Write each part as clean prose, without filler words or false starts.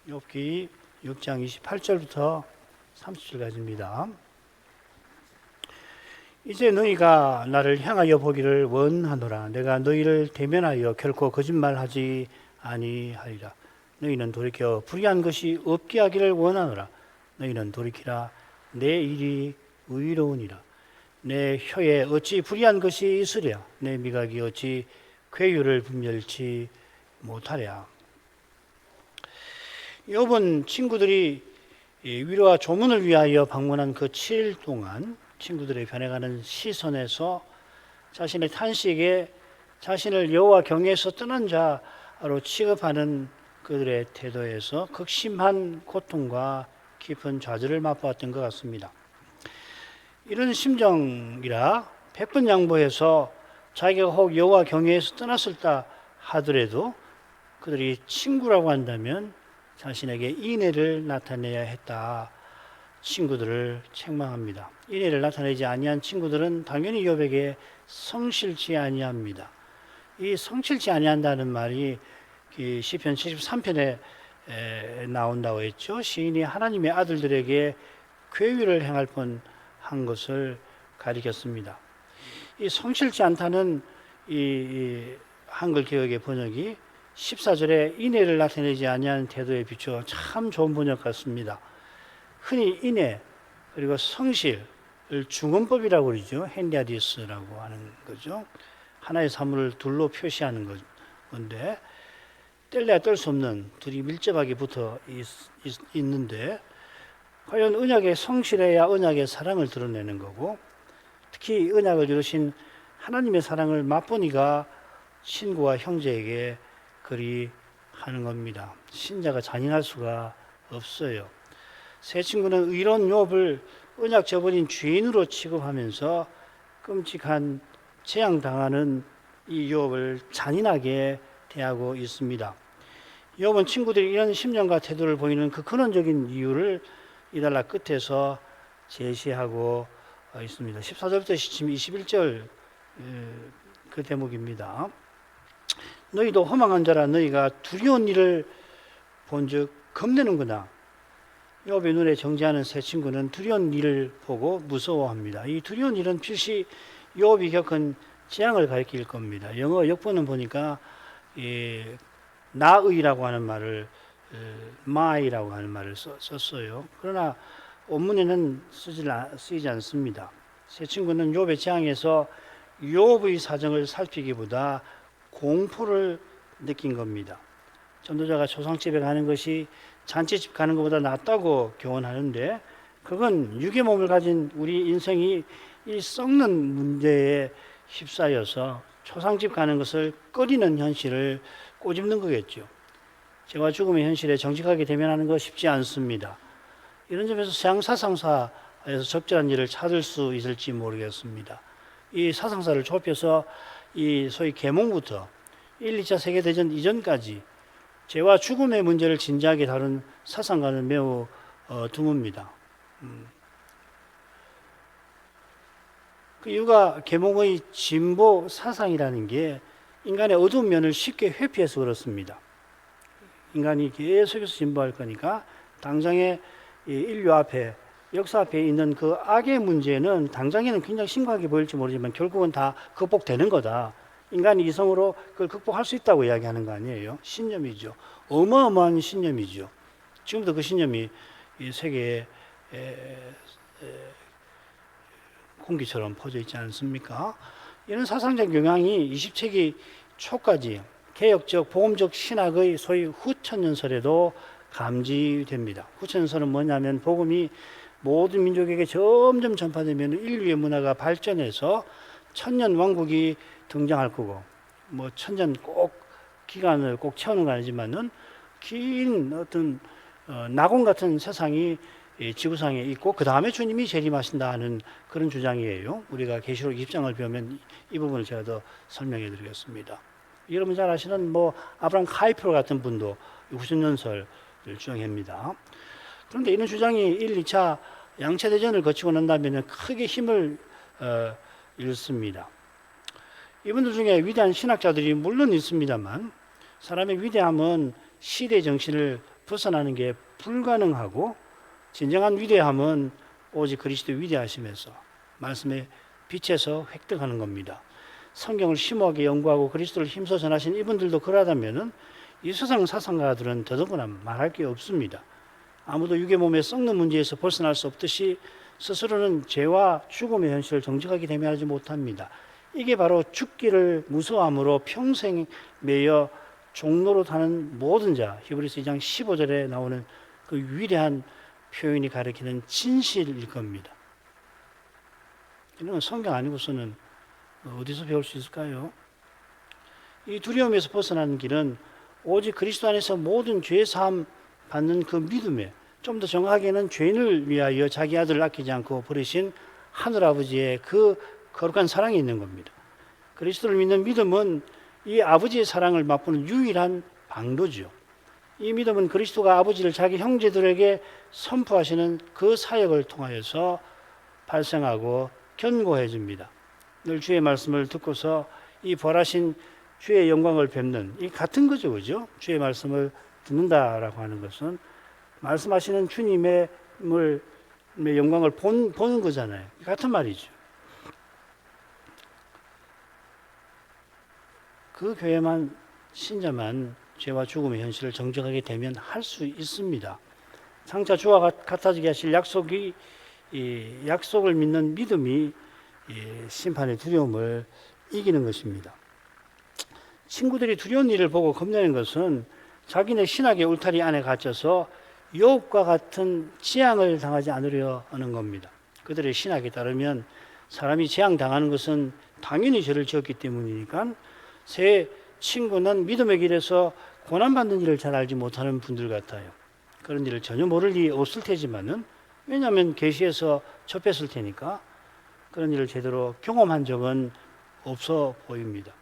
욥기 6장 28절부터 30절까지입니다. 이제 너희가 나를 향하여 보기를 원하노라. 내가 너희를 대면하여 결코 거짓말하지 아니하리라. 너희는 돌이켜 불의한 것이 없게 하기를 원하노라. 너희는 돌이키라. 내 일이 의로우니라. 내 혀에 어찌 불의한 것이 있으랴. 내 미각이 어찌 괴유를 분별치 못하랴. 욥은 친구들이 위로와 조문을 위하여 방문한 그 7일 동안 친구들의 변해가는 시선에서 자신의 탄식에 자신을 여호와 경외에서 떠난 자로 취급하는 그들의 태도에서 극심한 고통과 깊은 좌절을 맛보았던 것 같습니다. 이런 심정이라 100번 양보해서 자기가 혹 여호와 경외에서 떠났을다 하더라도 그들이 친구라고 한다면 자신에게 인애를 나타내야 했다. 친구들을 책망합니다. 인애를 나타내지 아니한 친구들은 당연히 욥에게 성실치 아니합니다. 이 성실치 아니한다는 말이 시편 73편에 나온다고 했죠. 시인이 하나님의 아들들에게 괴유를 행할 뻔한 것을 가리켰습니다. 이 성실치 않다는 이 한글 개역의 번역이 14절에 인애를 나타내지 아니하는 태도에 비추어 참 좋은 번역 같습니다. 흔히 인애 그리고 성실을 중언법이라고 그러죠. 헨리아디스라고 하는 거죠. 하나의 사물을 둘로 표시하는 건데 뗄래야 뗄 수 없는 둘이 밀접하게 붙어 있는데 과연 언약의 성실해야 언약의 사랑을 드러내는 거고 특히 언약을 이루신 하나님의 사랑을 맛보니가 친구와 형제에게 그리 하는 겁니다. 신자가 잔인할 수가 없어요. 세 친구는 의로운 욥을 언약 저버린 죄인으로 취급하면서 끔찍한 재앙당하는 이 욥을 잔인하게 대하고 있습니다. 욥은 친구들이 이런 심정과 태도를 보이는 그 근원적인 이유를 이달라 끝에서 제시하고 있습니다. 14절부터 21절 그 대목입니다. 너희도 허망한 자라 너희가 두려운 일을 본즉 겁내는구나. 욥의 눈에 정지하는 세 친구는 두려운 일을 보고 무서워합니다. 이 두려운 일은 필시 욥이 겪은 재앙을 가리킬 겁니다. 영어 역본은 보니까 나의라고 하는 말을 my라고 하는 말을 썼어요. 그러나 원문에는 쓰이지 않습니다. 세 친구는 욥의 재앙에서 욥의 사정을 살피기보다 공포를 느낀 겁니다. 전도자가 초상집에 가는 것이 잔치집 가는 것보다 낫다고 교훈하는데 그건 육의 몸을 가진 우리 인생이 이 썩는 문제에 휩싸여서 초상집 가는 것을 꺼리는 현실을 꼬집는 거겠죠. 죄와 죽음의 현실에 정직하게 대면하는 거 쉽지 않습니다. 이런 점에서 서양 사상사에서 적절한 일을 찾을 수 있을지 모르겠습니다. 이 사상사를 좁혀서 이 소위 계몽부터 1, 2차 세계대전 이전까지 죄와 죽음의 문제를 진지하게 다룬 사상가는 매우 드뭅니다. 그 이유가 계몽의 진보 사상이라는 게 인간의 어두운 면을 쉽게 회피해서 그렇습니다. 인간이 계속해서 진보할 거니까 당장의 인류 앞에 역사 앞에 있는 그 악의 문제는 당장에는 굉장히 심각하게 보일지 모르지만 결국은 다 극복되는 거다. 인간이 이성으로 그걸 극복할 수 있다고 이야기하는 거 아니에요. 신념이죠. 어마어마한 신념이죠. 지금도 그 신념이 이 세계에 공기처럼 퍼져 있지 않습니까? 이런 사상적 영향이 20세기 초까지 개혁적 복음적 신학의 소위 후천년설에도 감지됩니다. 후천년설은 뭐냐면 복음이 모든 민족에게 점점 전파되면 인류의 문화가 발전해서 천년 왕국이 등장할 거고 뭐 천년 꼭 기간을 꼭 채우는 건 아니지만은 긴 어떤 낙원 같은 세상이 지구상에 있고 그 다음에 주님이 재림하신다 하는 그런 주장이에요. 우리가 계시록 20장을 배우면 이 부분을 제가 더 설명해 드리겠습니다. 여러분 잘 아시는 뭐 아브라함 카이프로 같은 분도 후천년설을 주장합니다. 그런데 이런 주장이 1, 2차 양체대전을 거치고 난 다음에 크게 힘을 잃습니다. 이분들 중에 위대한 신학자들이 물론 있습니다만 사람의 위대함은 시대 정신을 벗어나는 게 불가능하고 진정한 위대함은 오직 그리스도의 위대하심에서 말씀의 빛에서 획득하는 겁니다. 성경을 심오하게 연구하고 그리스도를 힘써 전하신 이분들도 그러하다면 이 세상 사상가들은 더더구나 말할 게 없습니다. 아무도 육의 몸에 썩는 문제에서 벗어날 수 없듯이 스스로는 죄와 죽음의 현실을 정직하게 대면하지 못합니다. 이게 바로 죽기를 무서워함으로 평생 매여 종로로 타는 모든 자, 히브리서 2장 15절에 나오는 그 위대한 표현이 가리키는 진실일 겁니다. 이런 건 성경 아니고서는 어디서 배울 수 있을까요? 이 두려움에서 벗어나는 길은 오직 그리스도 안에서 모든 죄 사함 받는 그 믿음에, 좀 더 정확하게는 죄인을 위하여 자기 아들을 아끼지 않고 버리신 하늘아버지의 그 거룩한 사랑이 있는 겁니다. 그리스도를 믿는 믿음은 이 아버지의 사랑을 맛보는 유일한 방도죠. 이 믿음은 그리스도가 아버지를 자기 형제들에게 선포하시는 그 사역을 통하여서 발생하고 견고해 줍니다. 늘 주의 말씀을 듣고서 이 벌하신 주의 영광을 뵙는, 이 같은 거죠, 그죠? 주의 말씀을 듣는다라고 하는 것은 말씀하시는 주님의 영광을 보는 거잖아요. 같은 말이죠. 그 교회만, 신자만 죄와 죽음의 현실을 정직하게 대면할 수 있습니다. 장차 주와 같아지게 하실 약속을 믿는 믿음이 심판의 두려움을 이기는 것입니다. 친구들이 두려운 일을 보고 겁내는 것은 자기네 신학의 울타리 안에 갇혀서 욥과 같은 재앙을 당하지 않으려 하는 겁니다. 그들의 신학에 따르면 사람이 재앙당하는 것은 당연히 죄를 지었기 때문이니까 새 친구는 믿음의 길에서 고난받는 일을 잘 알지 못하는 분들 같아요. 그런 일을 전혀 모를 리 없을 테지만은, 왜냐하면 계시에서 접했을 테니까 그런 일을 제대로 경험한 적은 없어 보입니다.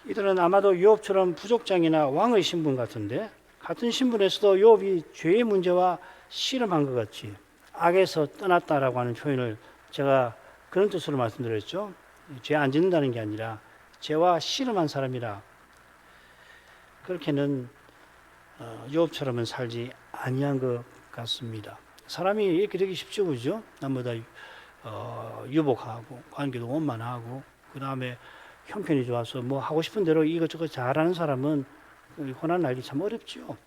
이들은 아마도 욥처럼 부족장이나 왕의 신분 같은데, 같은 신분에서도 욥이 죄의 문제와 씨름한 것 같이 악에서 떠났다라고 하는 표현을 제가 그런 뜻으로 말씀드렸죠. 죄 안 짓는다는 게 아니라 죄와 씨름한 사람이라, 그렇게는 욥처럼은 살지 아니한 것 같습니다. 사람이 이렇게 되기 쉽죠, 그죠? 남보다 유복하고 관계도 원만하고 그 다음에 형편이 좋아서 뭐 하고 싶은 대로 이것저것 잘하는 사람은 고난 알기 참 어렵죠.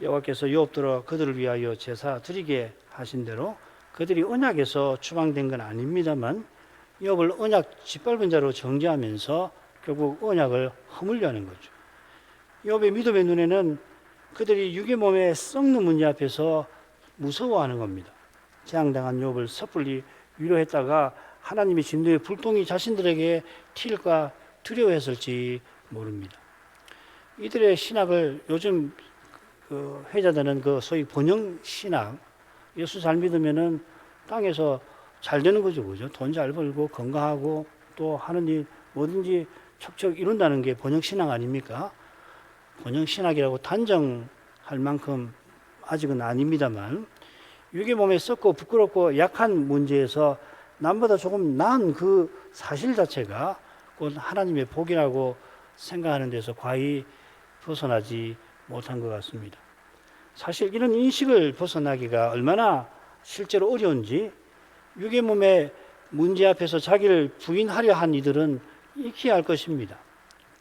여호와께서 욥들어 그들을 위하여 제사 드리게 하신 대로 그들이 언약에서 추방된 건 아닙니다만 욥을 언약 짓밟은 자로 정죄하면서 결국 언약을 허물려 하는 거죠. 욥의 믿음의 눈에는 그들이 육의 몸에 썩는 문제 앞에서 무서워하는 겁니다. 재앙당한 욥을 섣불리 위로했다가 하나님의 진노의 불똥이 자신들에게 튈까 두려워했을지 모릅니다. 이들의 신학을 요즘 회자되는 그 소위 번영 신학, 예수 잘 믿으면은 땅에서 잘 되는 거죠, 그죠? 돈 잘 벌고 건강하고 또 하는 일 뭐든지 척척 이룬다는 게 번영 신학 아닙니까? 번영 신학이라고 단정할 만큼 아직은 아닙니다만, 육의 몸에 썩고 부끄럽고 약한 문제에서 남보다 조금 나은 그 사실 자체가 곧 하나님의 복이라고 생각하는 데서 과히 벗어나지 못한 것 같습니다. 사실 이런 인식을 벗어나기가 얼마나 실제로 어려운지 육의 몸의 문제 앞에서 자기를 부인하려 한 이들은 익혀야 할 것입니다.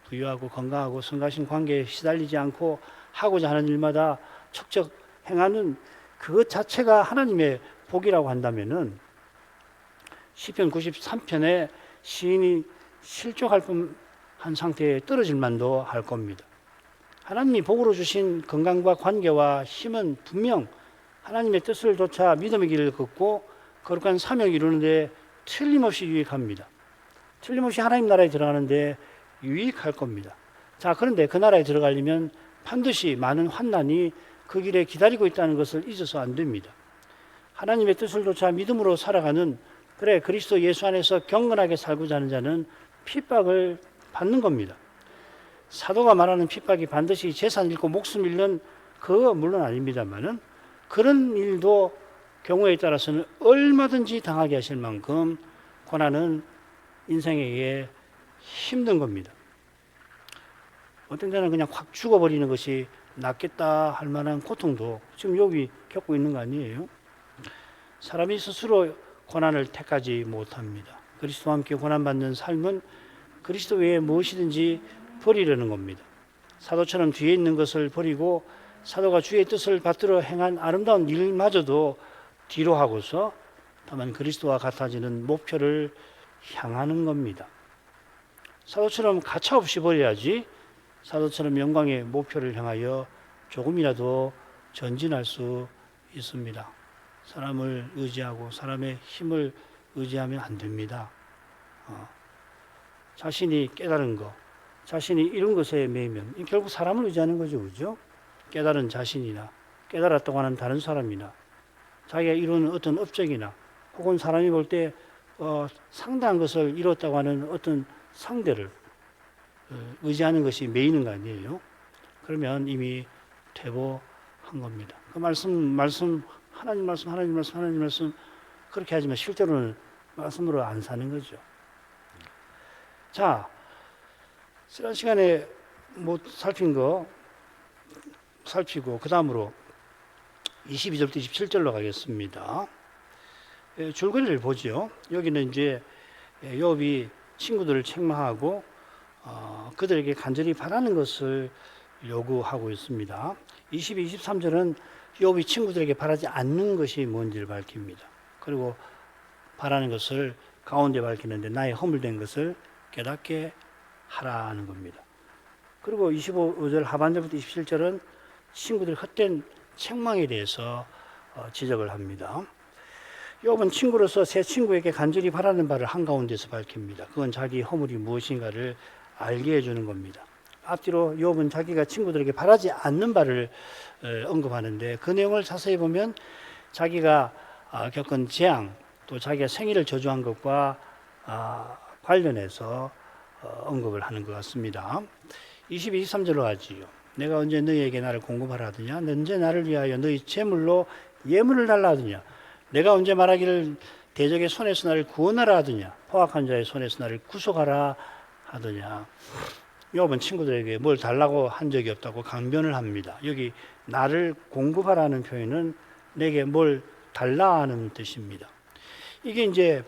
부유하고 건강하고 성가신 관계에 시달리지 않고 하고자 하는 일마다 척척 행하는 그것 자체가 하나님의 복이라고 한다면은 시편 93편에 시인이 실족할 뻔한 상태에 떨어질 만도 할 겁니다. 하나님이 복으로 주신 건강과 관계와 힘은 분명 하나님의 뜻을 좇아 믿음의 길을 걷고 거룩한 사명을 이루는데 틀림없이 유익합니다. 틀림없이 하나님 나라에 들어가는데 유익할 겁니다. 자, 그런데 그 나라에 들어가려면 반드시 많은 환난이 그 길에 기다리고 있다는 것을 잊어서 안 됩니다. 하나님의 뜻을 좇아 믿음으로 살아가는, 그래 그리스도 예수 안에서 경건하게 살고자 하는 자는 핍박을 받는 겁니다. 사도가 말하는 핍박이 반드시 재산 잃고 목숨 잃는 그거 물론 아닙니다만은 그런 일도 경우에 따라서는 얼마든지 당하게 하실 만큼 고난은 인생에게 힘든 겁니다. 어떤 때는 그냥 확 죽어버리는 것이 낫겠다 할 만한 고통도 지금 욥이 겪고 있는 거 아니에요? 사람이 스스로 고난을 택하지 못합니다. 그리스도와 함께 고난받는 삶은 그리스도 외에 무엇이든지 버리려는 겁니다. 사도처럼 뒤에 있는 것을 버리고 사도가 주의 뜻을 받들어 행한 아름다운 일마저도 뒤로 하고서 다만 그리스도와 같아지는 목표를 향하는 겁니다. 사도처럼 가차없이 버려야지 사도처럼 영광의 목표를 향하여 조금이라도 전진할 수 있습니다. 사람을 의지하고 사람의 힘을 의지하면 안 됩니다. 자신이 깨달은 것, 자신이 이룬 것에 매이면 결국 사람을 의지하는 거죠. 그죠? 깨달은 자신이나 깨달았다고 하는 다른 사람이나 자기가 이룬 어떤 업적이나 혹은 사람이 볼 때 상당한 것을 이뤘다고 하는 어떤 상대를 의지하는 것이 매이는 거 아니에요? 그러면 이미 퇴보한 겁니다. 그 말씀, 하나님 말씀 그렇게 하지만 실제로는 말씀으로 안 사는 거죠. 자, 지난 시간에 살피고 그 다음으로 22절부터 27절로 가겠습니다. 줄거리를 보죠. 여기는 이제 욥이 친구들을 책망하고 그들에게 간절히 바라는 것을 요구하고 있습니다. 22, 23절은 욥이 친구들에게 바라지 않는 것이 뭔지를 밝힙니다. 그리고 바라는 것을 가운데 밝히는데 나의 허물된 것을 깨닫게 하라는 겁니다. 그리고 25절 하반절부터 27절은 친구들의 헛된 책망에 대해서 지적을 합니다. 욥은 친구로서 새 친구에게 간절히 바라는 바를 한가운데서 밝힙니다. 그건 자기 허물이 무엇인가를 알게 해주는 겁니다. 앞뒤로 욥은 자기가 친구들에게 바라지 않는 바를 언급하는데 그 내용을 자세히 보면 자기가 겪은 재앙 또 자기가 생일을 저주한 것과 관련해서 언급을 하는 것 같습니다. 22, 23절로 하지요. 내가 언제 너희에게 나를 공급하라 하더냐? 언제 나를 위하여 너희 재물로 예물을 달라 하더냐? 내가 언제 말하기를 대적의 손에서 나를 구원하라 하더냐? 포악한 자의 손에서 나를 구속하라 하더냐? 욥은 친구들에게 뭘 달라고 한 적이 없다고 강변을 합니다. 여기 나를 공급하라는 표현은 내게 뭘 달라 하는 뜻입니다. 이게 이제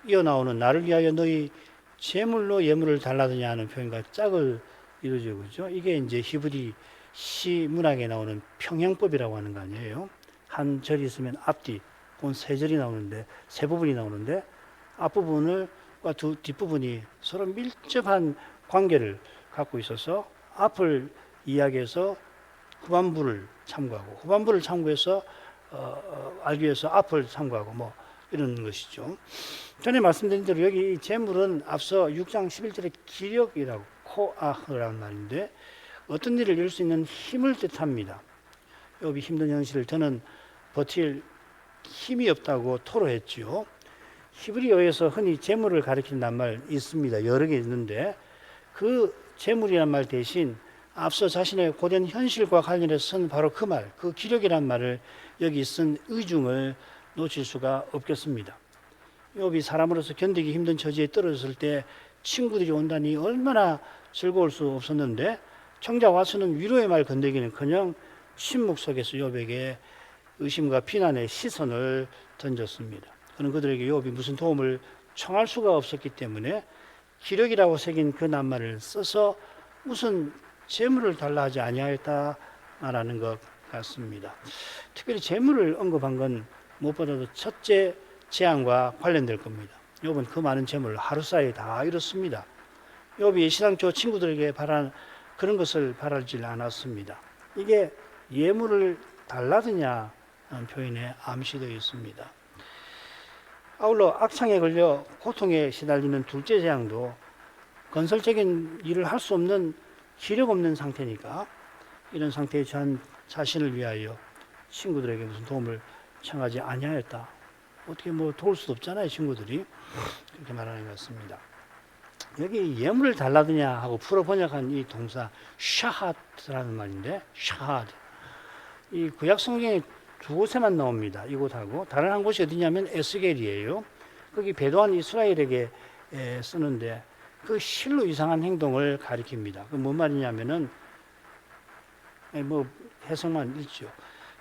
이어나오는 나를 위하여 너희 제물로 예물을 달라더냐 하는 표현과 짝을 이루죠. 그죠? 이게 이제 히브리 시 문학에 나오는 평행법이라고 하는 거 아니에요? 한 절이 있으면 앞뒤, 혹은 세 절이 나오는데, 세 부분이 나오는데, 앞부분과 뒷부분이 서로 밀접한 관계를 갖고 있어서 앞을 이야기해서 후반부를 참고하고, 후반부를 참고해서 알기 위해서 앞을 참고하고, 뭐, 이런 것이죠. 전에 말씀드린 대로 여기 재물은 앞서 6장 11절의 기력이라고 코아흐라는 말인데 어떤 일을 이룰 수 있는 힘을 뜻합니다. 욥이 힘든 현실을 저는 버틸 힘이 없다고 토로했죠. 히브리어에서 흔히 재물을 가리키는 낱말 있습니다. 여러 개 있는데 그 재물이란 말 대신 앞서 자신의 고된 현실과 관련해서 쓴 바로 그 말, 그 기력이란 말을 여기 쓴 의중을 놓칠 수가 없겠습니다. 욥이 사람으로서 견디기 힘든 처지에 떨어졌을 때 친구들이 온다니 얼마나 즐거울 수 없었는데 정작 와서는 위로의 말 건네기는커녕 침묵 속에서 욥에게 의심과 비난의 시선을 던졌습니다. 그는 그들에게 욥이 무슨 도움을 청할 수가 없었기 때문에 기력이라고 새긴 그 낱말을 써서 무슨 재물을 달라 하지 아니하였다라는 것 같습니다. 특별히 재물을 언급한 건 무엇보다도 첫째 재앙과 관련될 겁니다. 욥은 그 많은 재물을 하루 사이에 다 잃었습니다. 욥이 시당초 친구들에게 그런 것을 바라지 않았습니다. 이게 예물을 달라드냐는 표현에 암시되어 있습니다. 아울러 악창에 걸려 고통에 시달리는 둘째 재앙도 건설적인 일을 할 수 없는 기력 없는 상태니까 이런 상태에 처한 자신을 위하여 친구들에게 무슨 도움을 청하지 아니하였다. 어떻게 뭐 도울 수도 없잖아요, 친구들이. 그렇게 말하는 것 같습니다. 여기 예물을 달라드냐 하고 풀어 번역한 이 동사 샤하드라는 말인데 샤하드. 이 구약 성경에 두 곳에만 나옵니다. 이곳하고 다른 한 곳이 어디냐면 에스겔이에요. 거기 배도한 이스라엘에게 쓰는데 그 실로 이상한 행동을 가리킵니다. 그 뭔 말이냐면은 뭐 해석만 있죠.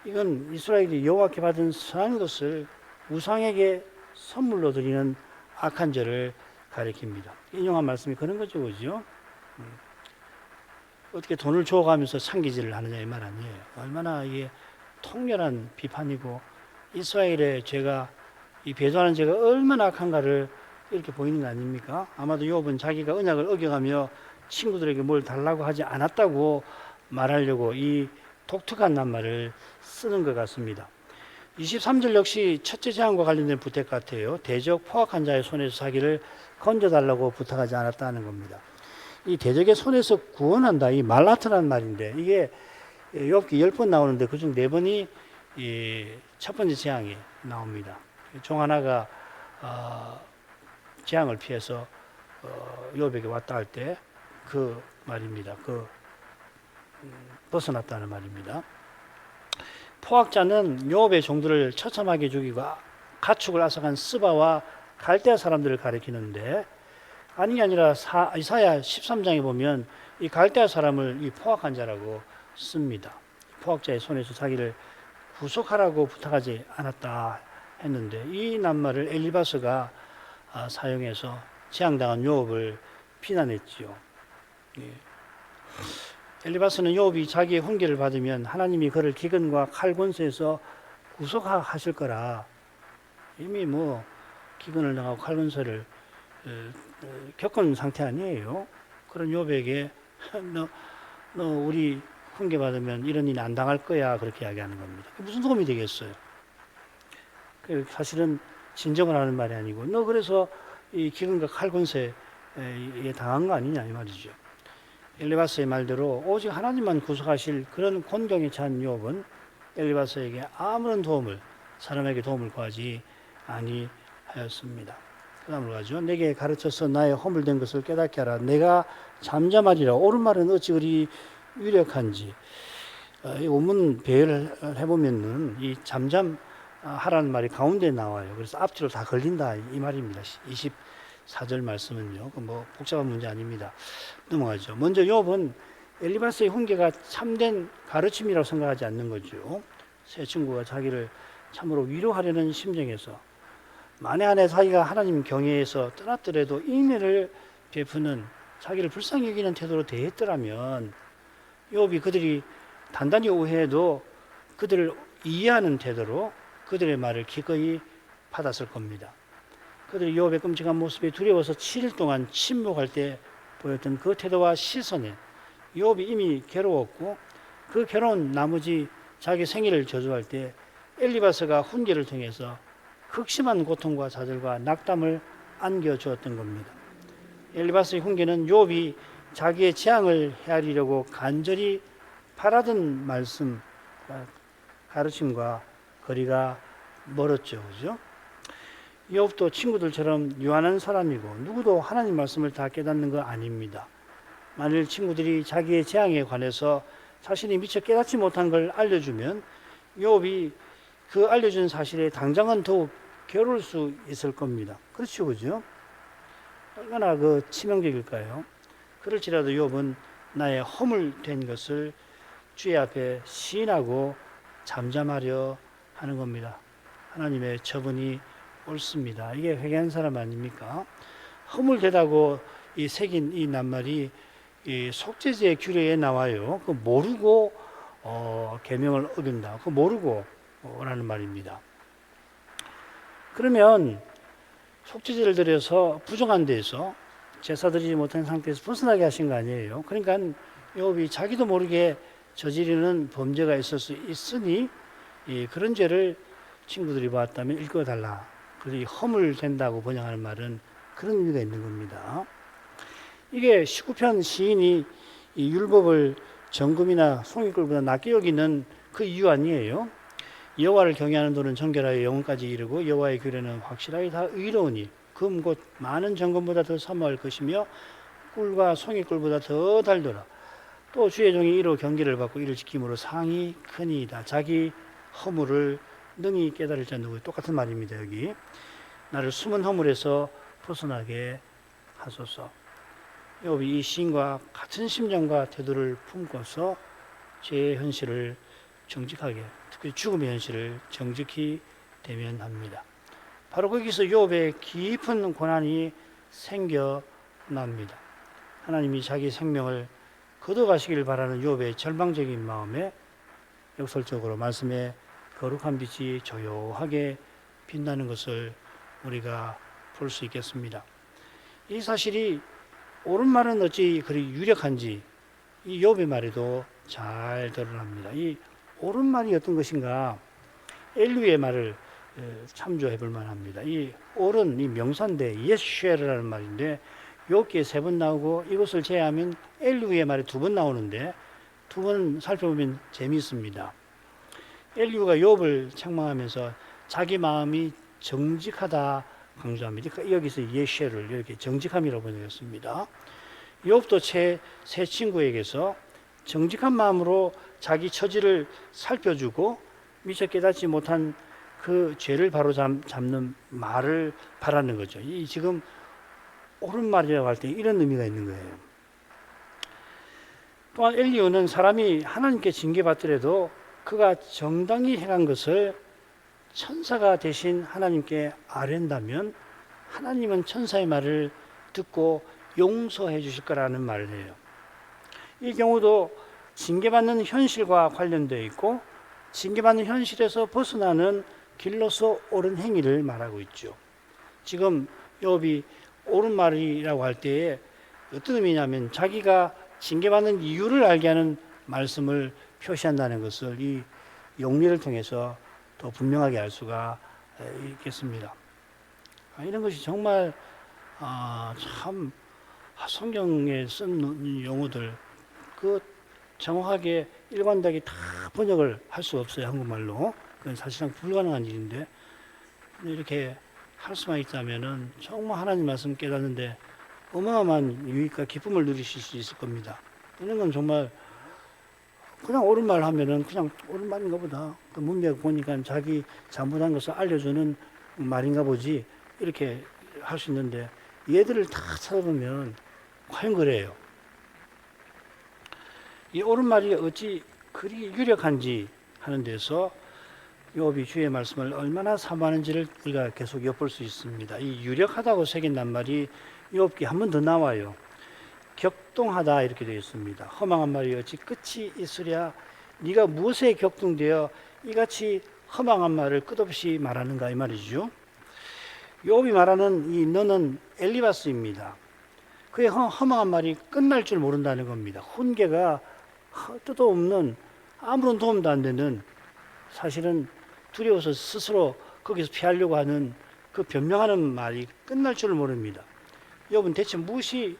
이건 이스라엘이 여호와께 받은 선한 것을 우상에게 선물로 드리는 악한 죄를 가리킵니다. 인용한 말씀이 그런 거죠, 그죠? 어떻게 돈을 줘가면서 창기질을 하느냐 이 말 아니에요. 얼마나 이게 통렬한 비판이고 이스라엘의 죄가 이 배도하는 죄가 얼마나 악한가를 이렇게 보이는 거 아닙니까? 아마도 욥은 자기가 언약을 어겨가며 친구들에게 뭘 달라고 하지 않았다고 말하려고 이 독특한 낱말을 쓰는 것 같습니다. 23절 역시 첫째 재앙과 관련된 부탁 같아요. 대적 포악한 자의 손에서 자기를 건져달라고 부탁하지 않았다는 겁니다. 이 대적의 손에서 구원한다, 이 말라트라는 말인데 이게 욥기 10번 나오는데 그중 4번이 첫 번째 재앙에 나옵니다. 종 하나가 재앙을 피해서 욥에게 왔다 할 때 그 말입니다. 벗어났다는 말입니다. 포악자는 욥의 종들을 처참하게 죽이고 가축을 앗아간 스바와 갈대아 사람들을 가리키는데 아니 아니라 이사야 13장에 보면 이 갈대아 사람을 이 포악한 자라고 씁니다. 포악자의 손에서 자기를 구속하라고 부탁하지 않았다 했는데 이 낱말을 엘리바스가 사용해서 재앙당한 욥을 비난했지요. 엘리바스는 욥이 자기의 훈계를 받으면 하나님이 그를 기근과 칼 권세에서 구속하실 거라 이미 뭐 기근을 당하고 칼 권세를 겪은 상태 아니에요. 그런 욥에게 너 우리 훈계 받으면 이런 일 안 당할 거야 그렇게 이야기하는 겁니다. 무슨 도움이 되겠어요? 사실은 진정을 하는 말이 아니고 너 그래서 이 기근과 칼 권세에 당한 거 아니냐 이 말이죠. 엘리바스의 말대로 오직 하나님만 구속하실 그런 곤경에 찬 욥은 엘리바스에게 아무런 사람에게 도움을 구하지 아니하였습니다. 그 다음으로 가죠. 내게 가르쳐서 나의 허물된 것을 깨닫게 하라. 내가 잠잠하리라. 옳은 말은 어찌 그리 유력한지. 이 원문 배열을 해보면은 이 잠잠하라는 말이 가운데 나와요. 그래서 앞뒤로 다 걸린다 이 말입니다. 24절 말씀은요. 뭐 복잡한 문제 아닙니다. 넘어가죠. 먼저 욥은 엘리바스의 훈계가 참된 가르침이라고 생각하지 않는 거죠. 새 친구가 자기를 참으로 위로하려는 심정에서 만에 안에 자기가 하나님 경외에서 떠났더라도 인내를 베푸는 자기를 불쌍히 여기는 태도로 대했더라면 욥이 그들이 단단히 오해해도 그들을 이해하는 태도로 그들의 말을 기꺼이 받았을 겁니다. 그들이 욥의 끔찍한 모습에 두려워서 7일 동안 침묵할 때 보였던 그 태도와 시선에 욥이 이미 괴로웠고 그 괴로운 나머지 자기 생애를 저주할 때 엘리바스가 훈계를 통해서 극심한 고통과 좌절과 낙담을 안겨주었던 겁니다. 엘리바스의 훈계는 욥이 자기의 재앙을 헤아리려고 간절히 바라던 말씀, 가르침과 거리가 멀었죠. 그죠? 욥도 친구들처럼 유한한 사람이고 누구도 하나님 말씀을 다 깨닫는 거 아닙니다. 만일 친구들이 자기의 재앙에 관해서 자신이 미처 깨닫지 못한 걸 알려주면 욥이 그 알려준 사실에 당장은 더욱 괴로울 수 있을 겁니다. 그렇죠, 그죠? 얼마나 치명적일까요? 그럴지라도 욥은 나의 허물된 것을 주의 앞에 시인하고 잠잠하려 하는 겁니다. 하나님의 처분이 옳습니다. 이게 회개한 사람 아닙니까? 허물되다고 새긴 이 낱말이 이 속죄제의 규례에 나와요. 모르고 계명을 어긴다. 모르고 라는 말입니다. 그러면 속죄제를 드려서 부정한 데에서 제사 드리지 못한 상태에서 벗어나게 하신 거 아니에요. 그러니까 욥이 자기도 모르게 저지르는 범죄가 있을 수 있으니 그런 죄를 친구들이 봤다면 읽어달라. 그래서 허물된다고 번역하는 말은 그런 의미가 있는 겁니다. 이게 19편 시인이 이 율법을 정금이나 송이꿀보다 낮게 여기는 그 이유 아니에요. 여호와를 경외하는 도는 정결하여 영혼까지 이르고 여호와의 규례는 확실하게 다 의로우니 금 곧 많은 정금보다 더 사모할 것이며 꿀과 송이꿀보다 더 달도라. 또 주의 종이 이로 경계를 받고 이를 지킴으로 상이 크니이다. 자기 허물을 능히 깨달을 자 누구 똑같은 말입니다. 여기 나를 숨은 허물에서 벗어나게 하소서. 욥이 이 시인과 같은 심정과 태도를 품고서 죄의 현실을 정직하게, 특히 죽음의 현실을 정직히 대면합니다. 바로 거기서 욥의 깊은 고난이 생겨납니다. 하나님이 자기 생명을 거둬가시길 바라는 욥의 절망적인 마음에 역설적으로 말씀의 거룩한 빛이 조용하게 빛나는 것을 우리가 볼 수 있겠습니다. 이 사실이 옳은 말은 어찌 그리 유력한지 이 욥의 말에도 잘 드러납니다. 이 옳은 말이 어떤 것인가? 엘리의 말을 참조해 볼 만합니다. 이 옳은 이 명사인데 예슈에르라는 말인데 욥기에 3번 나오고 이것을 제외하면 엘리의 말이 2번 나오는데 2번 살펴보면 재미있습니다. 엘리후가 욥을 책망하면서 자기 마음이 정직하다 강조합니다. 여기서 예슈를 이렇게 정직함이라고 번역했습니다. 욥도 세 친구에게서 정직한 마음으로 자기 처지를 살펴주고 미처 깨닫지 못한 그 죄를 바로 잡는 말을 바라는 거죠. 이 지금 옳은 말이라고 할 때 이런 의미가 있는 거예요. 또한 엘리후는 사람이 하나님께 징계받더라도 그가 정당히 행한 것을 천사가 대신 하나님께 아랜다면 하나님은 천사의 말을 듣고 용서해 주실 거라는 말을 해요. 이 경우도 징계받는 현실과 관련되어 있고 징계받는 현실에서 벗어나는 길로서 옳은 행위를 말하고 있죠. 지금 욥이 옳은 말이라고 할 때에 어떤 의미냐면 자기가 징계받는 이유를 알게 하는 말씀을 표시한다는 것을 이 용리를 통해서 더 분명하게 알 수가 있겠습니다. 이런 것이 정말 참 성경에 쓴 용어들 그 정확하게 일관되게 다 번역을 할 수 없어요. 한국말로. 그건 사실상 불가능한 일인데 이렇게 할 수만 있다면은 정말 하나님 말씀 깨닫는데 어마어마한 유익과 기쁨을 누리실 수 있을 겁니다. 이런 건 정말 그냥 옳은 말 하면은 그냥 옳은 말인가 보다. 문맥 보니까 자기 잘못한 것을 알려주는 말인가 보지. 이렇게 할 수 있는데 얘들을 다 찾아보면 과연 그래요. 이 옳은 말이 어찌 그리 유력한지 하는 데서 욥이 주의 말씀을 얼마나 사모하는지를 우리가 계속 엿볼 수 있습니다. 이 유력하다고 새긴 낱말이 욥기 한 번 더 나와요. 격동하다 이렇게 되어 있습니다. 허망한 말이 어찌 끝이 있으랴 네가 무엇에 격동되어 이같이 허망한 말을 끝없이 말하는가 이 말이죠. 욥이 말하는 이 너는 엘리바스입니다. 그의 허망한 말이 끝날 줄 모른다는 겁니다. 훈계가 뜻도 없는 아무런 도움도 안 되는 사실은 두려워서 스스로 거기서 피하려고 하는 그 변명하는 말이 끝날 줄 모릅니다. 욥은 대체 무엇이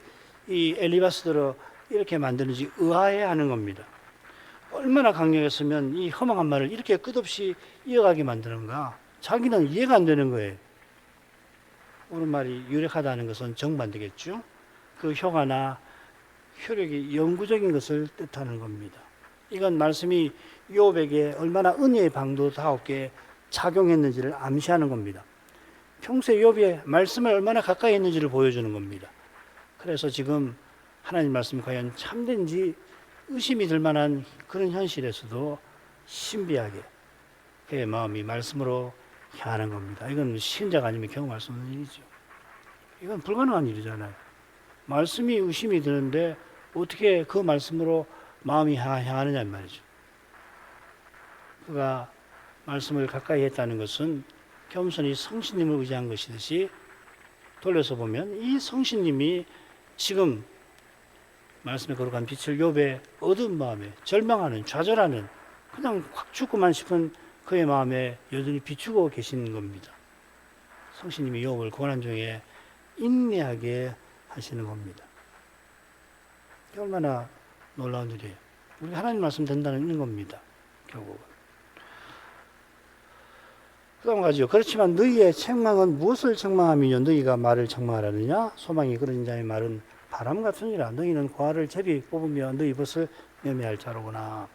이 엘리바스들을 이렇게 만드는지 의아해 하는 겁니다. 얼마나 강력했으면 이 허망한 말을 이렇게 끝없이 이어가게 만드는가? 자기는 이해가 안 되는 거예요. 옳은 말이 유력하다는 것은 정반대겠죠. 그 효과나 효력이 영구적인 것을 뜻하는 겁니다. 이건 말씀이 욥에게 얼마나 은혜의 방도 다없게 작용했는지를 암시하는 겁니다. 평소에 욥이 말씀을 얼마나 가까이 했는지를 보여주는 겁니다. 그래서 지금 하나님 말씀이 과연 참된지 의심이 들 만한 그런 현실에서도 신비하게 그의 마음이 말씀으로 향하는 겁니다. 이건 신자가 아니면 경험할 수 없는 일이죠. 이건 불가능한 일이잖아요. 말씀이 의심이 드는데 어떻게 그 말씀으로 마음이 향하느냐 말이죠. 그가 말씀을 가까이 했다는 것은 겸손히 성신님을 의지한 것이듯이 돌려서 보면 이 성신님이 지금 말씀에 거룩한 빛을 욥의 어두운 마음에 절망하는 좌절하는 그냥 확 죽고만 싶은 그의 마음에 여전히 비추고 계신 겁니다. 성신님이 욥을 고난 중에 인내하게 하시는 겁니다. 얼마나 놀라운 일이에요. 우리 하나님 말씀 된다는 겁니다. 결국은. 그 다음 가지요. 그렇지만 너희의 책망은 무엇을 책망하며 너희가 말을 책망하라느냐? 소망이 그런 자의 말은 바람 같으니라. 너희는 고아를 제비 뽑으며 너희 벗을 매매할 자로구나.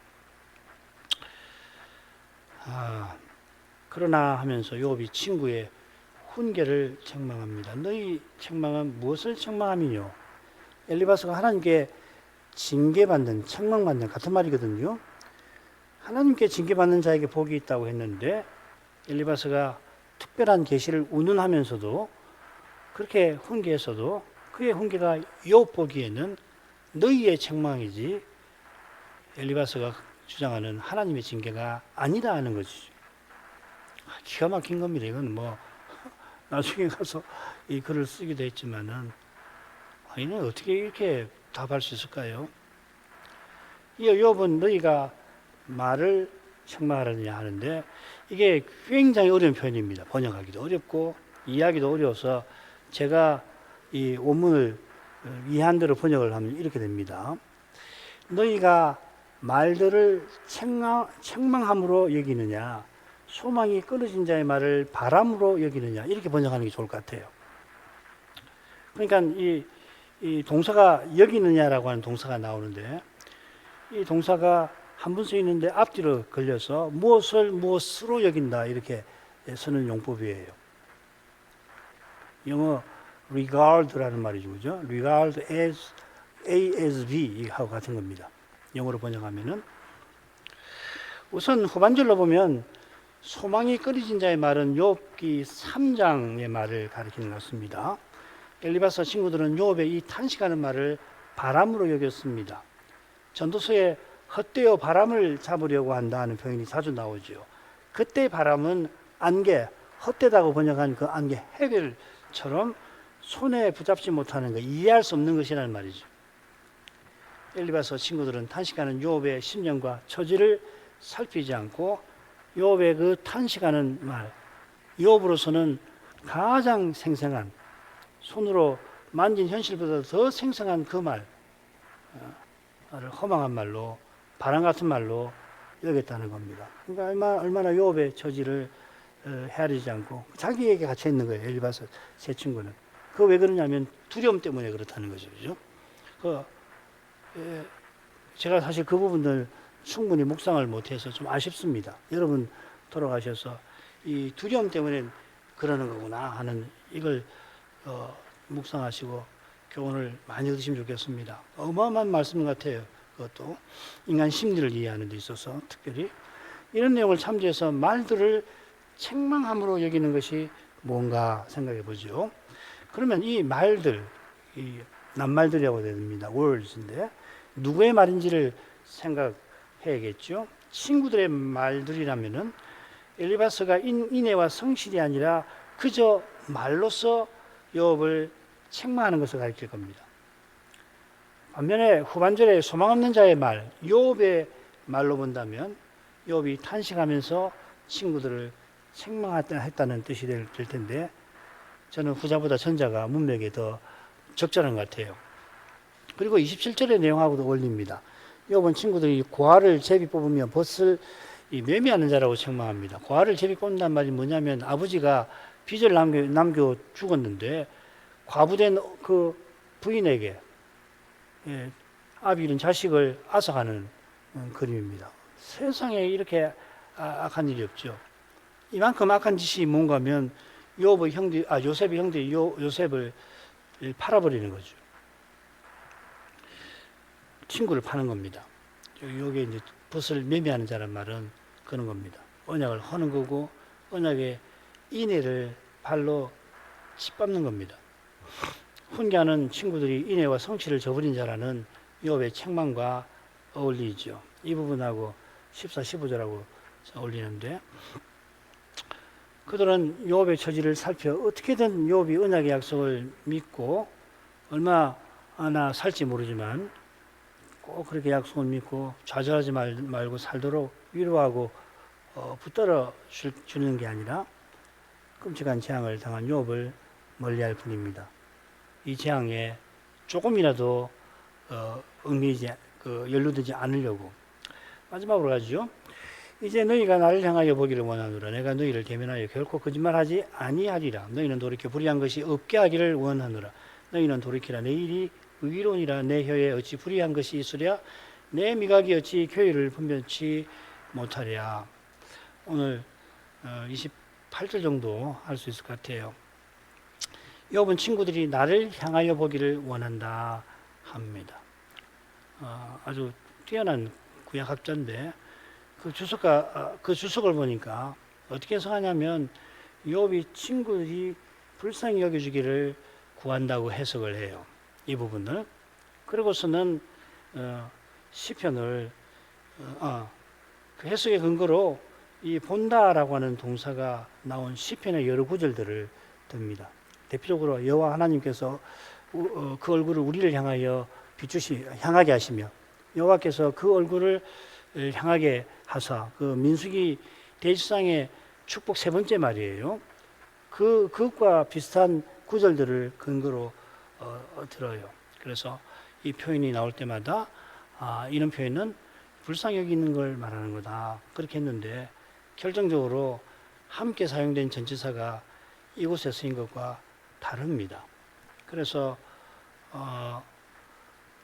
그러나 하면서 욥이 친구의 훈계를 책망합니다. 너희 책망은 무엇을 책망하며? 엘리바스가 하나님께 징계받는, 책망받는 같은 말이거든요. 하나님께 징계받는 자에게 복이 있다고 했는데 엘리바스가 특별한 계시를 운운하면서도 그렇게 훈계에서도 그의 훈계가 욥 보기에는 너희의 책망이지 엘리바스가 주장하는 하나님의 징계가 아니다 하는 거지. 기가 막힌 겁니다. 이건 뭐 나중에 가서 이 글을 쓰기도 했지만은 이는 어떻게 이렇게 답할 수 있을까요? 이어 욥은 너희가 말을 책망하느냐 하는데 이게 굉장히 어려운 표현입니다. 번역하기도 어렵고 이해하기도 어려워서 제가 이 원문을 이해한 대로 번역을 하면 이렇게 됩니다. 너희가 말들을 책망함으로 여기느냐, 소망이 끊어진 자의 말을 바람으로 여기느냐, 이렇게 번역하는 게 좋을 것 같아요. 그러니까 이 동사가 여기느냐라고 하는 동사가 나오는데 이 동사가 한 번 써 있는데 앞뒤로 걸려서 무엇을 무엇으로 여긴다 이렇게 쓰는 용법이에요. 영어 regard라는 말이죠, 그죠? regard as A as B 하고 같은 겁니다. 영어로 번역하면은 우선 후반절로 보면 소망이 끊어진 자의 말은 욥기 3장의 말을 가리키는 것 같습니다. 엘리바스 친구들은 욥의 이 탄식하는 말을 바람으로 여겼습니다. 전도서에 헛되어 바람을 잡으려고 한다는 표현이 자주 나오죠. 그때 바람은 안개, 헛되다고 번역한 그 안개 해결처럼 손에 붙잡지 못하는 것, 이해할 수 없는 것이라는 말이죠. 엘리바스 친구들은 탄식하는 욥의 심령과 처지를 살피지 않고 욥의 그 탄식하는 말, 욥으로서는 가장 생생한, 손으로 만진 현실보다 더 생생한 그 말을 허망한 말로, 바람 같은 말로 여겼다는 겁니다. 그러니까 얼마나 욥의 처지를 헤아리지 않고 자기에게 갇혀 있는 거예요. 엘리바스 세 친구는. 그 왜 그러냐면 두려움 때문에 그렇다는 거죠. 그죠? 제가 사실 그 부분을 충분히 묵상을 못해서 좀 아쉽습니다. 여러분 돌아가셔서 이 두려움 때문에 그러는 거구나 하는 이걸 묵상하시고 교훈을 많이 얻으시면 좋겠습니다. 어마어마한 말씀 같아요. 그것도 인간 심리를 이해하는 데 있어서 특별히 이런 내용을 참조해서 말들을 책망함으로 여기는 것이 뭔가 생각해 보죠. 그러면 이 말들, 이 낱말들이라고 됩니다. words인데 누구의 말인지를 생각해야겠죠. 친구들의 말들이라면은 엘리바스가 인애와 성실이 아니라 그저 말로서 욥을 책망하는 것을 가리킬 겁니다. 반면에 후반절에 소망 없는 자의 말, 욥의 말로 본다면 욥이 탄식하면서 친구들을 책망했다는 뜻이 될 텐데 저는 후자보다 전자가 문맥에 더 적절한 것 같아요. 그리고 27절의 내용하고도 어울립니다. 욥은 친구들이 고아를 제비 뽑으면 벗을 매미하는 자라고 책망합니다. 고아를 제비 뽑는다는 말이 뭐냐면 아버지가 빚을 남겨 죽었는데 과부된 그 부인에게 아비 잃은 자식을 앗아가는 그림입니다. 세상에 이렇게 악한 일이 없죠. 이만큼 악한 짓이 뭔가 하면 요셉의 형제 요셉을 팔아버리는 거죠. 친구를 파는 겁니다. 여기에 이제 벗을 매매하는 자란 말은 그런 겁니다. 언약을 허는 거고 언약의 인애를 발로 짓밟는 겁니다. 훈계하는 친구들이 인애와 성실을 저버린 자라는 욥의 책망과 어울리죠. 이 부분하고 14, 15절하고 어울리는데 그들은 욥의 처지를 살펴 어떻게든 욥이 언약의 약속을 믿고 얼마나 살지 모르지만 꼭 그렇게 약속을 믿고 좌절하지 말고 살도록 위로하고 붙들어 주는 게 아니라 끔찍한 재앙을 당한 욥을 멀리할 뿐입니다. 이 재앙에 조금이라도 연루되지 않으려고. 마지막으로 가죠. 이제 너희가 나를 향하여 보기를 원하노라. 내가 너희를 대면하여 결코 거짓말하지 아니하리라. 너희는 돌이켜 불의한 것이 없게 하기를 원하노라. 너희는 돌이키라. 내 일이 의로우니라. 내 혀에 어찌 불의한 것이 있으랴. 내 미각이 어찌 교의를 분별치 못하랴. 오늘 28절 정도 할 수 있을 것 같아요. 욥은 친구들이 나를 향하여 보기를 원한다 합니다. 아주 뛰어난 구약학자인데 그 주석을 보니까 어떻게 해석하냐면 욥이 친구들이 불쌍히 여겨주기를 구한다고 해석을 해요. 이 부분을. 그러고서는 시편을 그 해석의 근거로 이 본다라고 하는 동사가 나온 시편의 여러 구절들을 듭니다. 대표적으로 여호와 하나님께서 그 얼굴을 우리를 향하여 향하게 하시며 여호와께서 그 얼굴을 향하게 하사, 그 민수기 대지상의 축복 세 번째 말이에요. 그것과 비슷한 구절들을 근거로 들어요. 그래서 이 표현이 나올 때마다 이런 표현은 불쌍히 여기는 걸 말하는 거다, 그렇게 했는데 결정적으로 함께 사용된 전치사가 이곳에 쓰인 것과 다릅니다. 그래서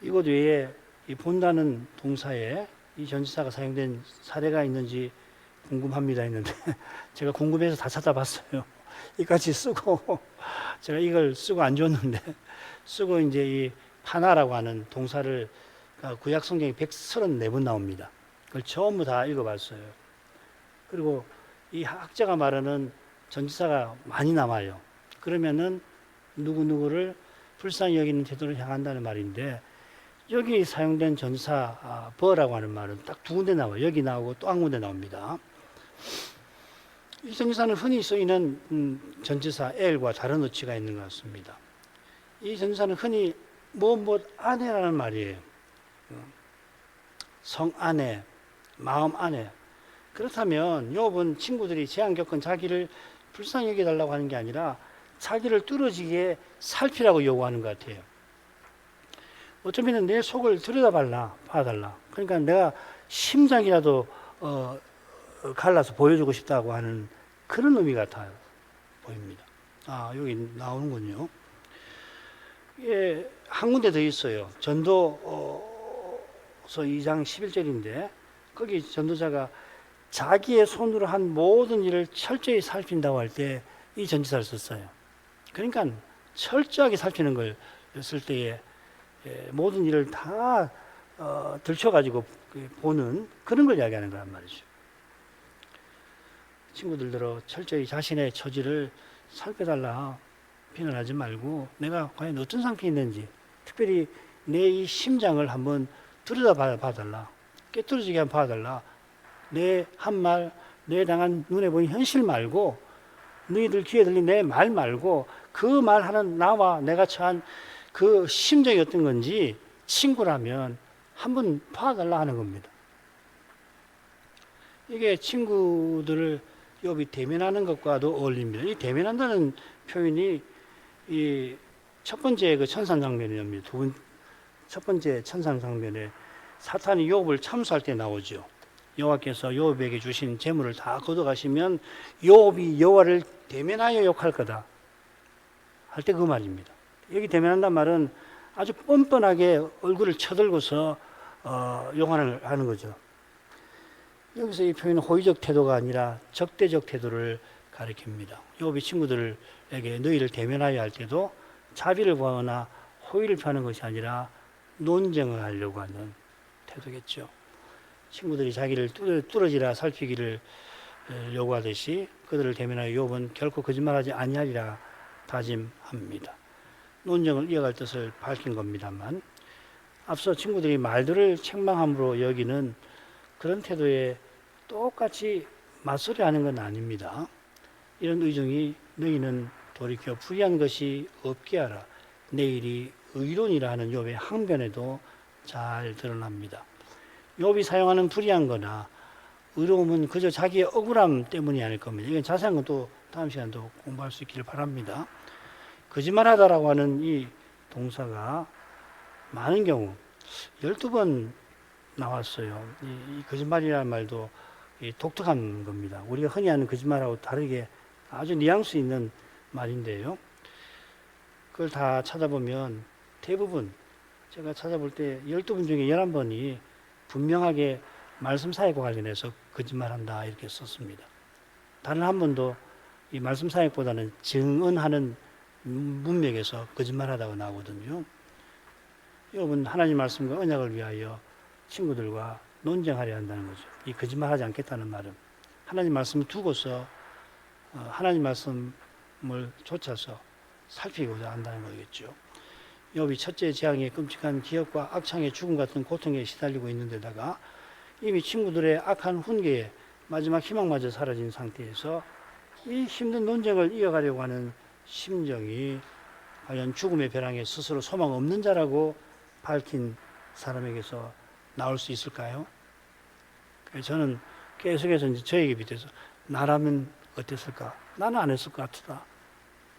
이것 외에 이 본다는 동사에 이 전치사가 사용된 사례가 있는지 궁금합니다 했는데 제가 궁금해서 다 찾아봤어요. 이까지 쓰고 제가 이걸 쓰고 안 줬는데 쓰고 이제 이 파나라고 하는 동사를 구약 성경에 134번 나옵니다. 그걸 전부 다 읽어봤어요. 그리고 이 학자가 말하는 전치사가 많이 남아요. 그러면은 누구누구를 불쌍히 여기는 태도를 향한다는 말인데, 여기 사용된 전치사 버라고 하는 말은 딱 두 군데 나와요. 여기 나오고 또 한 군데 나옵니다. 이 전치사는 흔히 쓰이는 전치사 엘과 다른 어치가 있는 것 같습니다. 이 전치사는 흔히 아내라는 말이에요. 성 아내, 마음 아내. 그렇다면 욥은 친구들이 재앙 겪은 자기를 불쌍히 여겨달라고 하는 게 아니라 자기를 뚫어지게 살피라고 요구하는 것 같아요. 어쩌면 내 속을 봐달라. 그러니까 내가 심장이라도 갈라서 보여주고 싶다고 하는 그런 의미 같아요. 보입니다. 여기 나오는군요. 예, 한 군데 더 있어요. 전도서 2장 11절인데 거기 전도자가 자기의 손으로 한 모든 일을 철저히 살핀다고 할 때 이 전치사를 썼어요. 그러니까 철저하게 살피는 걸 쓸 때에 모든 일을 다 들춰가지고 보는 그런 걸 이야기하는 거란 말이죠. 친구들들어 철저히 자신의 처지를 살펴달라, 비난하지 말고 내가 과연 어떤 상태에 있는지, 특별히 내 이 심장을 한번 들여다 봐달라, 깨뚫어지게 한번 봐달라. 내 한 말, 내 당한 눈에 보이는 현실 말고, 너희들 귀에 들린 내 말 말고 그 말하는 나와 내가 처한 그 심정이 어떤 건지 친구라면 한번 봐달라 하는 겁니다. 이게 친구들을 욥이 대면하는 것과도 어울립니다. 이 대면한다는 표현이 이 첫 번째 그 천상 장면입니다. 첫 번째 천상 장면에 사탄이 욥을 참수할 때 나오죠. 여호와께서 욥에게 주신 재물을 다 걷어가시면 욥이 여호와를 대면하여 욕할 거다 할 때 그 말입니다. 여기 대면한다는 말은 아주 뻔뻔하게 얼굴을 쳐들고서 욕하는 거죠. 여기서 이 표현은 호의적 태도가 아니라 적대적 태도를 가리킵니다. 욥이 친구들에게 너희를 대면하여 할 때도 자비를 구하거나 호의를 표하는 것이 아니라 논쟁을 하려고 하는 태도겠죠. 친구들이 자기를 뚫어지라 살피기를 요구하듯이 그들을 대면하여 욥은 결코 거짓말하지 아니하리라 다짐합니다. 논쟁을 이어갈 뜻을 밝힌 겁니다만, 앞서 친구들이 말들을 책망함으로 여기는 그런 태도에 똑같이 맞서려하는 건 아닙니다. 이런 의중이 너희는 돌이켜 불의한 것이 없게 하라, 내일이 의론이라 하는 욥의 항변에도 잘 드러납니다. 욥이 사용하는 불의한 거나 의로움은 그저 자기의 억울함 때문이 아닐 겁니다. 이건 자세한 건 또 다음 시간도 공부할 수 있기를 바랍니다. 거짓말하다라고 하는 이 동사가 많은 경우 12번 나왔어요. 이 거짓말이라는 말도 독특한 겁니다. 우리가 흔히 하는 거짓말하고 다르게 아주 뉘앙스 있는 말인데요. 그걸 다 찾아보면 대부분 제가 찾아볼 때 12번 중에 11번이 분명하게 말씀 사역과 관련해서 거짓말한다 이렇게 썼습니다. 다른 한 번도 이 말씀 사역보다는 증언하는 문맥에서 거짓말하다고 나오거든요. 여러분, 하나님 말씀과 언약을 위하여 친구들과 논쟁하려 한다는 거죠. 이 거짓말하지 않겠다는 말은 하나님 말씀을 두고서 하나님 말씀을 좇아서 살피고자 한다는 거겠죠. 욥이 첫째 재앙의 끔찍한 기억과 악창의 죽음 같은 고통에 시달리고 있는데다가 이미 친구들의 악한 훈계에 마지막 희망마저 사라진 상태에서 이 힘든 논쟁을 이어가려고 하는 심정이 과연 죽음의 벼랑에 스스로 소망 없는 자라고 밝힌 사람에게서 나올 수 있을까요? 저는 계속해서 이제 저에게 밑에서 나라면 어땠을까? 나는 안 했을 것 같다.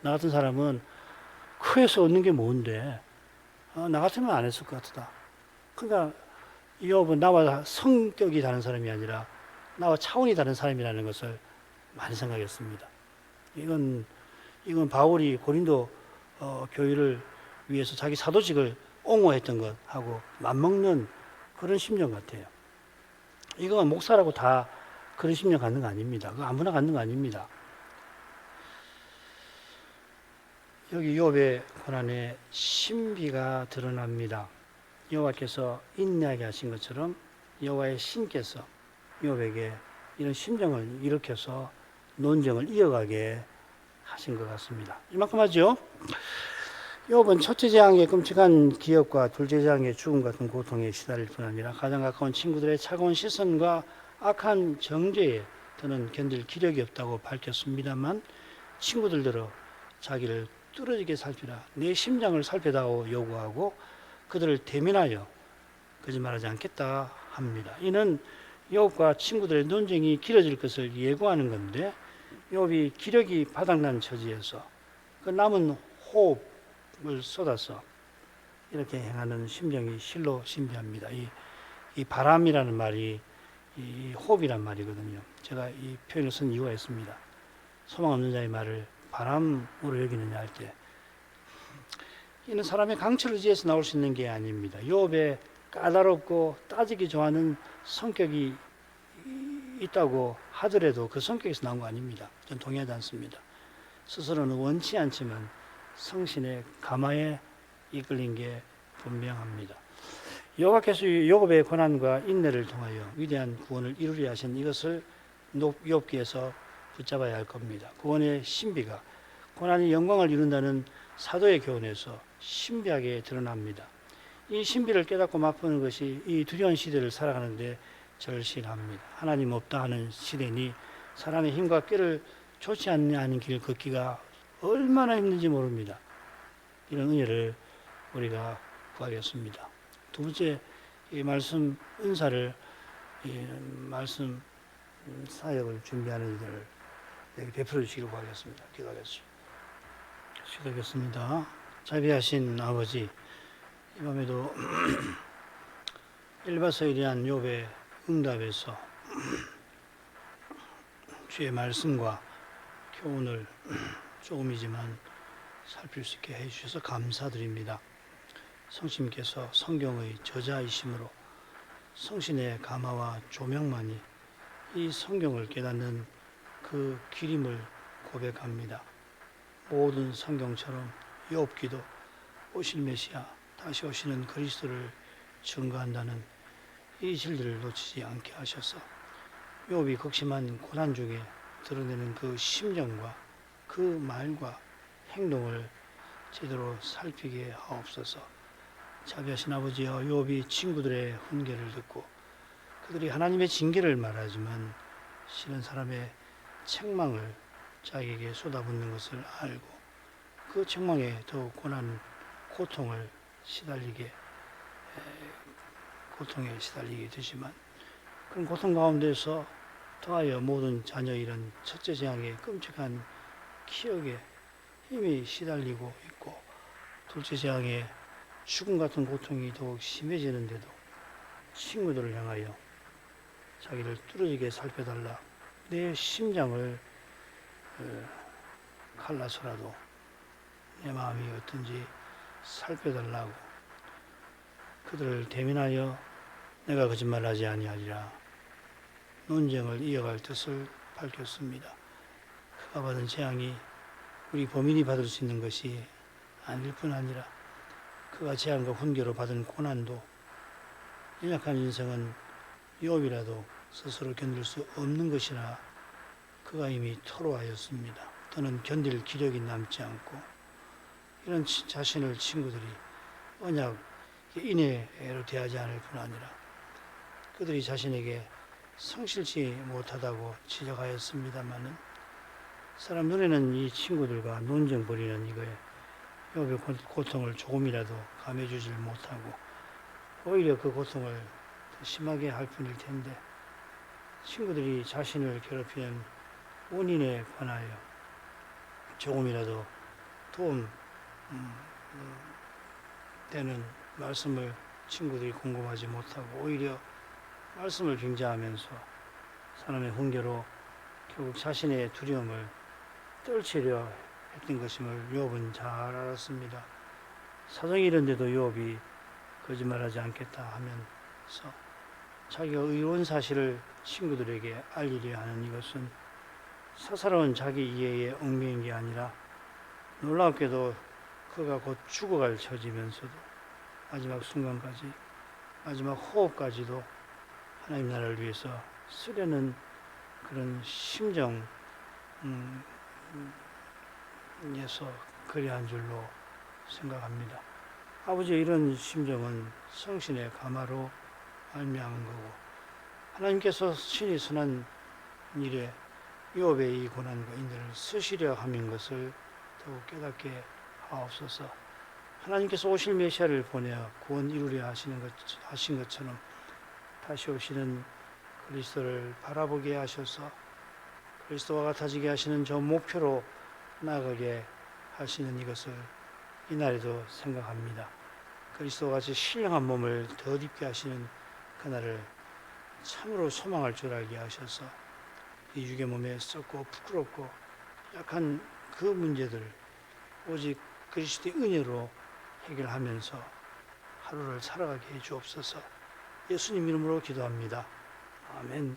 나 같은 사람은 크에서 얻는 게 뭔데? 나 같으면 안 했을 것 같다. 그러니까 욥은 나와 성격이 다른 사람이 아니라 나와 차원이 다른 사람이라는 것을 많이 생각했습니다. 이건 바울이 고린도 교회를 위해서 자기 사도직을 옹호했던 것하고 맞먹는 그런 심정 같아요. 이건 목사라고 다 그런 심정 갖는 거 아닙니다. 그거 아무나 갖는 거 아닙니다. 여기 욥의 고난에 신비가 드러납니다. 여호와께서 인내하게 하신 것처럼 여호와의 신께서 욥에게 이런 심정을 일으켜서 논쟁을 이어가게 하신 것 같습니다. 이만큼 하죠. 욥은 첫째 재앙의 끔찍한 기억과 둘째 재앙의 죽음 같은 고통에 시달릴 뿐 아니라 가장 가까운 친구들의 차가운 시선과 악한 정죄에 더는 견딜 기력이 없다고 밝혔습니다만 친구들더러 자기를 뚫어지게 살피라 내 심장을 살펴다오 요구하고 그들을 대면하여 거짓말하지 않겠다 합니다. 이는 욥과 친구들의 논쟁이 길어질 것을 예고하는 건데 욥이 기력이 바닥난 처지에서 그 남은 호흡을 쏟아서 이렇게 행하는 심정이 실로 신비합니다. 이 바람이라는 말이 이 호흡이란 말이거든요. 제가 이 표현을 쓴 이유가 있습니다. 소망 없는 자의 말을 바람으로 여기느냐 할 때 이는 사람의 강철 의지에서 나올 수 있는 게 아닙니다. 욥의 까다롭고 따지기 좋아하는 성격이 있다고 하더라도 그 성격에서 나온 거 아닙니다. 전 동의하지 않습니다. 스스로는 원치 않지만 성신의 감화에 이끌린 게 분명합니다. 여호와께서 욥의 고난과 인내를 통하여 위대한 구원을 이루려 하신 이것을 욥기에서 붙잡아야 할 겁니다. 구원의 신비가 고난이 영광을 이룬다는 사도의 교훈에서 신비하게 드러납니다. 이 신비를 깨닫고 맛보는 것이 이 두려운 시대를 살아가는데 절실합니다. 하나님 없다 하는 시대니 사람의 힘과 꾀를 좋지 않는 길 걷기가 얼마나 힘든지 모릅니다. 이런 은혜를 우리가 구하겠습니다. 두 번째, 이 말씀 은사를, 이 말씀 사역을 준비하는 이들을 베풀어 주시기를 구하겠습니다. 기도하겠습니다. 기도하겠습니다. 자비하신 아버지, 이 밤에도 일바서에 대한 욥의 응답에서 주의 말씀과 교훈을 조금이지만 살필 수 있게 해주셔서 감사드립니다. 성심께서 성경의 저자이심으로 성신의 감화와 조명만이 이 성경을 깨닫는 그 길임을 고백합니다. 모든 성경처럼 욥기도 오실 메시아 다시 오시는 그리스도를 증거한다는 이 진리를 놓치지 않게 하셔서 욥이 극심한 고난 중에 드러내는 그 심정과 그 말과 행동을 제대로 살피게 하옵소서. 자비하신 아버지여, 욥이 친구들의 훈계를 듣고 그들이 하나님의 징계를 말하지만 실은 사람의 책망을 자기에게 쏟아붓는 것을 알고 그 책망에 더욱 고난, 고통에 시달리게 되지만 그런 고통 가운데서 더하여 모든 자녀 이런 첫째 재앙의 끔찍한 기억에 힘이 시달리고 있고 둘째 재앙의 죽음 같은 고통이 더욱 심해지는데도 친구들을 향하여 자기를 뚫어지게 살펴달라. 내 심장을 갈라서라도 내 마음이 어떤지 살펴달라고 그들을 대면하여 내가 거짓말하지 아니하리라 논쟁을 이어갈 뜻을 밝혔습니다. 그가 받은 재앙이 우리 범인이 받을 수 있는 것이 아닐 뿐 아니라 그가 재앙과 훈계로 받은 고난도 연약한 인생은 욥이라도 스스로 견딜 수 없는 것이라 그가 이미 토로하였습니다. 더는 견딜 기력이 남지 않고 이런 자신을 친구들이 언약 인애로 대하지 않을 뿐 아니라 그들이 자신에게 성실치 못하다고 지적하였습니다마는 사람 눈에는 이 친구들과 논쟁 벌이는 이거에 욥의 고통을 조금이라도 감해주질 못하고 오히려 그 고통을 더 심하게 할 뿐일 텐데 친구들이 자신을 괴롭히는 원인에 관하여 조금이라도 도움 되는 말씀을 친구들이 공급하지 못하고 오히려 말씀을 빙자하면서 사람의 훈계로 결국 자신의 두려움을 떨치려 했던 것임을 욥은 잘 알았습니다. 사정이 이런데도 욥이 거짓말하지 않겠다 하면서 자기가 의로운 사실을 친구들에게 알리려 하는 이것은 사사로운 자기 이해에 얽매인 게 아니라 놀랍게도 그가 곧 죽어갈 처지면서도 마지막 순간까지 마지막 호흡까지도 하나님 나라를 위해서 쓰려는 그런 심정에서 그리한 줄로 생각합니다. 아버지의 이런 심정은 성신의 감화로 말미암은 거고 하나님께서 친히 선한 일에 욥의 이 고난과 인내를 쓰시려 함인 것을 더욱 깨닫게 하옵소서. 하나님께서 오실 메시아를 보내어 구원 이루려 하신 것처럼 다시 오시는 그리스도를 바라보게 하셔서 그리스도와 같아지게 하시는 저 목표로 나아가게 하시는 이것을 이날에도 생각합니다. 그리스도와 같이 신령한 몸을 덧입게 하시는 그날을 참으로 소망할 줄 알게 하셔서 이 육의 몸에 썩고 부끄럽고 약한 그 문제들 오직 그리스도의 은혜로 해결하면서 하루를 살아가게 해 주옵소서. 예수님 이름으로 기도합니다. 아멘.